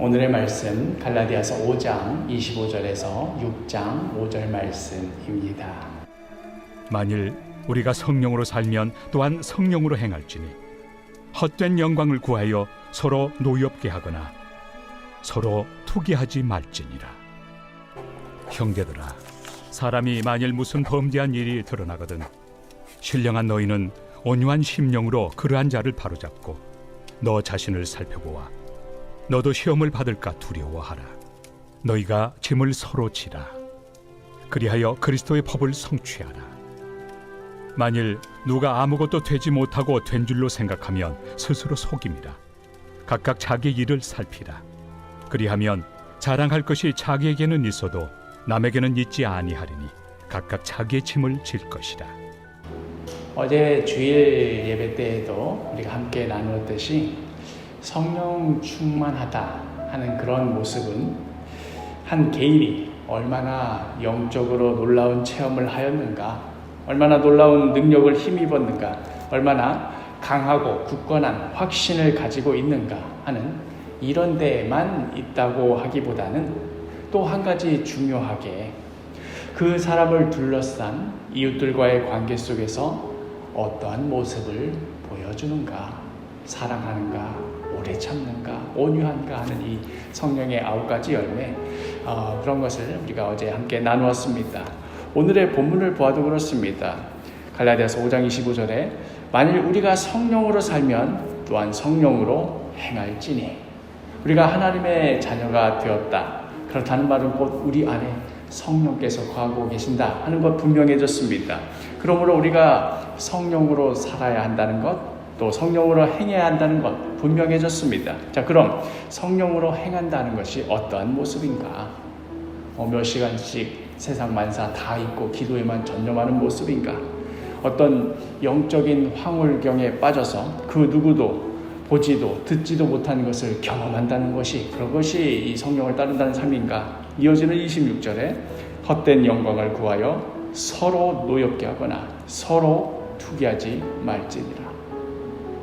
오늘의 말씀 갈라디아서 5장 25절에서 6장 5절 말씀입니다. 만일 우리가 성령으로 살면 또한 성령으로 행할지니 헛된 영광을 구하여 서로 노엽게 하거나 서로 투기하지 말지니라. 형제들아, 사람이 만일 무슨 범죄한 일이 드러나거든 신령한 너희는 온유한 심령으로 그러한 자를 바로잡고 너 자신을 살펴보아 너도 시험을 받을까 두려워하라. 너희가 짐을 서로 지라. 그리하여 그리스도의 법을 성취하라. 만일 누가 아무것도 되지 못하고 된 줄로 생각하면 스스로 속임이라. 각각 자기 일을 살피라. 그리하면 자랑할 것이 자기에게는 있어도 남에게는 있지 아니하리니 각각 자기의 짐을 질 것이라. 어제 주일 예배 때에도 우리가 함께 나누었듯이 성령 충만하다 하는 그런 모습은 한 개인이 얼마나 영적으로 놀라운 체험을 하였는가, 얼마나 놀라운 능력을 힘입었는가, 얼마나 강하고 굳건한 확신을 가지고 있는가 하는 이런 데에만 있다고 하기보다는 또 한 가지 중요하게 그 사람을 둘러싼 이웃들과의 관계 속에서 어떠한 모습을 보여주는가, 사랑하는가, 오래 참는가, 온유한가 하는 이 성령의 9가지 열매, 그런 것을 우리가 어제 함께 나누었습니다. 오늘의 본문을 보아도 그렇습니다. 갈라디아서 5장 25절에 만일 우리가 성령으로 살면 또한 성령으로 행할지니, 우리가 하나님의 자녀가 되었다, 그렇다는 말은 곧 우리 안에 성령께서 거하고 계신다 하는 것 분명해졌습니다. 그러므로 우리가 성령으로 살아야 한다는 것, 또 성령으로 행해야 한다는 것 분명해졌습니다. 자, 그럼 성령으로 행한다는 것이 어떠한 모습인가? 몇 시간씩 세상 만사 다 잊고 기도에만 전념하는 모습인가? 어떤 영적인 황홀경에 빠져서 그 누구도 보지도 듣지도 못하는 것을 경험한다는 것이, 그것이 이 성령을 따른다는 삶인가? 이어지는 26절에 헛된 영광을 구하여 서로 노엽게 하거나 서로 투기하지 말지니라.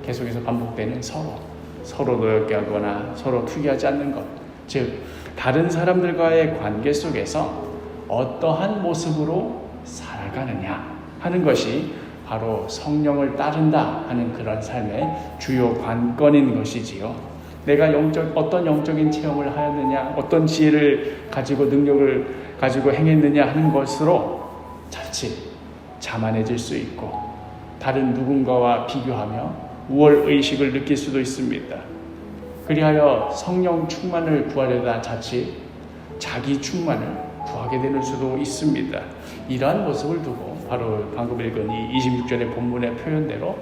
계속해서 반복되는 서로 노엽게 하거나 서로 투기하지 않는 것, 즉 다른 사람들과의 관계 속에서 어떠한 모습으로 살아가느냐 하는 것이 바로 성령을 따른다 하는 그런 삶의 주요 관건인 것이지요. 내가 어떤 영적인 체험을 하였느냐, 어떤 지혜를 가지고 능력을 가지고 행했느냐 하는 것으로 자칫 자만해질 수 있고 다른 누군가와 비교하며 우월의식을 느낄 수도 있습니다. 그리하여 성령 충만을 구하려다 자칫 자기 충만을 구하게 되는 수도 있습니다. 이러한 모습을 두고 바로 방금 읽은 이 26절의 본문의 표현대로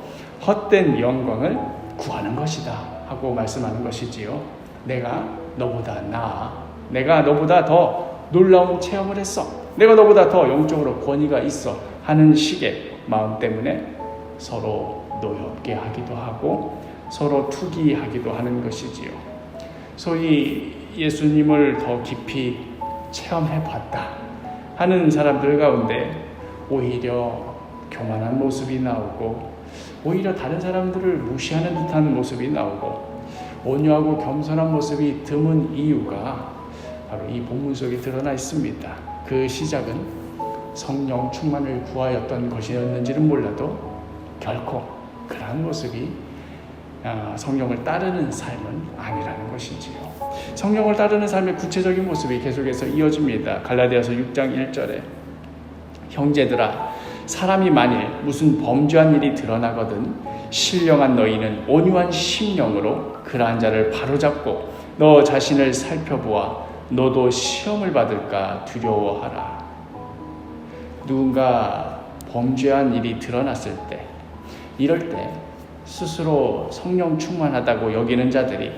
헛된 영광을 구하는 것이다 하고 말씀하는 것이지요. 내가 너보다 나아, 내가 너보다 더 놀라운 체험을 했어, 내가 너보다 더 영적으로 권위가 있어 하는 식의 마음 때문에 서로 노엽게 하기도 하고 서로 투기하기도 하는 것이지요. 소위 예수님을 더 깊이 체험해봤다 하는 사람들 가운데 오히려 교만한 모습이 나오고, 오히려 다른 사람들을 무시하는 듯한 모습이 나오고, 온유하고 겸손한 모습이 드문 이유가 바로 이 본문 속에 드러나 있습니다. 그 시작은 성령 충만을 구하였던 것이었는지는 몰라도 결코 그러한 모습이 성령을 따르는 삶은 아니라는 것이지요. 성령을 따르는 삶의 구체적인 모습이 계속해서 이어집니다. 갈라디아서 6장 1절에 형제들아, 사람이 만일 무슨 범죄한 일이 드러나거든 신령한 너희는 온유한 심령으로 그러한 자를 바로잡고 너 자신을 살펴보아 너도 시험을 받을까 두려워하라. 누군가 범죄한 일이 드러났을 때, 이럴 때 스스로 성령 충만하다고 여기는 자들이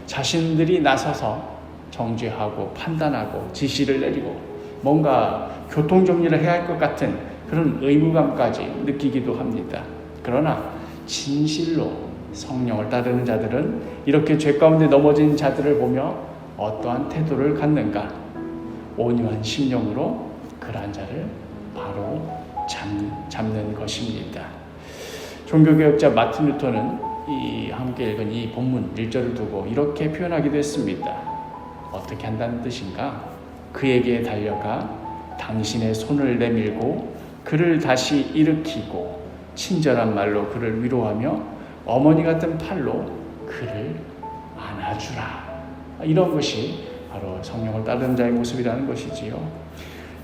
자신들이 나서서 정죄하고 판단하고 지시를 내리고 뭔가 교통정리를 해야 할 것 같은 그런 의무감까지 느끼기도 합니다. 그러나 진실로 성령을 따르는 자들은 이렇게 죄 가운데 넘어진 자들을 보며 어떠한 태도를 갖는가? 온유한 심령으로 그러한 자를 바로 잡는 것입니다. 종교개혁자 마틴 루터는 이 함께 읽은 이 본문 1절을 두고 이렇게 표현하기도 했습니다. 어떻게 한다는 뜻인가? 그에게 달려가 당신의 손을 내밀고 그를 다시 일으키고 친절한 말로 그를 위로하며 어머니 같은 팔로 그를 안아주라. 이런 것이 바로 성령을 따르는 자의 모습이라는 것이지요.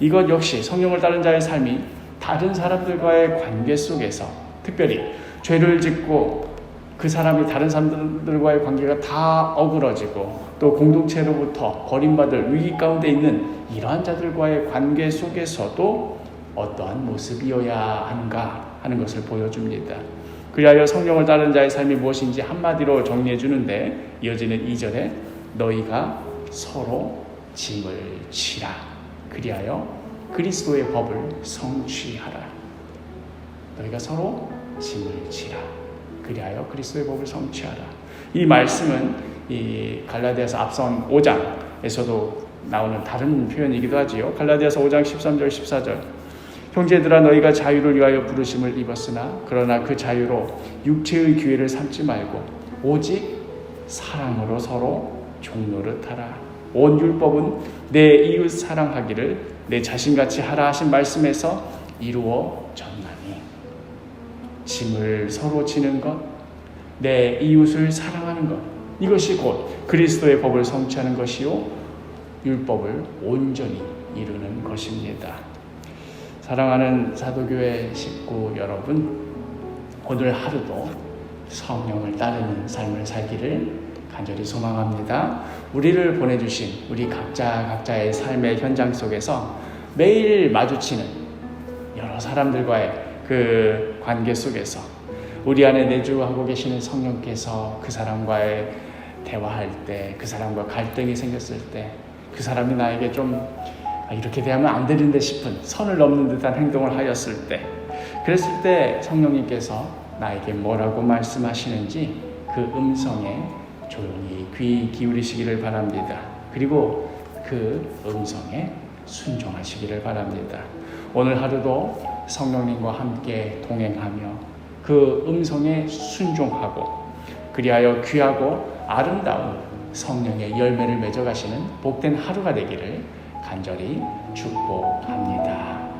이것 역시 성령을 따르는 자의 삶이 다른 사람들과의 관계 속에서, 특별히 죄를 짓고 그 사람이 다른 사람들과의 관계가 다 어그러지고 또 공동체로부터 버림받을 위기 가운데 있는 이러한 자들과의 관계 속에서도 어떠한 모습이어야 하는가 하는 것을 보여줍니다. 그리하여 성령을 따르는 자의 삶이 무엇인지 한마디로 정리해 주는데, 이어지는 2절에 너희가 서로 짐을 지라. 그리하여 그리스도의 법을 성취하라. 너희가 서로 짐을 지라. 그리하여 그리스도의 법을 성취하라. 이 말씀은 이 갈라디아서 앞선 5장에서도 나오는 다른 표현이기도 하지요. 갈라디아서 5장 13절 14절 형제들아 너희가 자유를 위하여 부르심을 입었으나 그러나 그 자유로 육체의 기회를 삼지 말고 오직 사랑으로 서로 종노릇하라. 온 율법은 내 이웃 사랑하기를 내 자신같이 하라 하신 말씀에서 이루어졌나니 짐을 서로 지는 것, 내 이웃을 사랑하는 것, 이것이 곧 그리스도의 법을 성취하는 것이요 율법을 온전히 이루는 것입니다. 사랑하는 사도교회 식구 여러분, 오늘 하루도 성령을 따르는 삶을 살기를 간절히 소망합니다. 우리를 보내주신 우리 각자의 삶의 현장 속에서 매일 마주치는 여러 사람들과의 그 관계 속에서 우리 안에 내주하고 계시는 성령께서 그 사람과의 대화할 때, 그 사람과 갈등이 생겼을 때, 그 사람이 나에게 좀 이렇게 대하면 안 되는데 싶은 선을 넘는 듯한 행동을 하였을 때, 그랬을 때 성령님께서 나에게 뭐라고 말씀하시는지 그 음성에 조용히 귀 기울이시기를 바랍니다. 그리고 그 음성에 순종하시기를 바랍니다. 오늘 하루도 성령님과 함께 동행하며 그 음성에 순종하고 그리하여 귀하고 아름다운 성령의 열매를 맺어가시는 복된 하루가 되기를 간절히 축복합니다.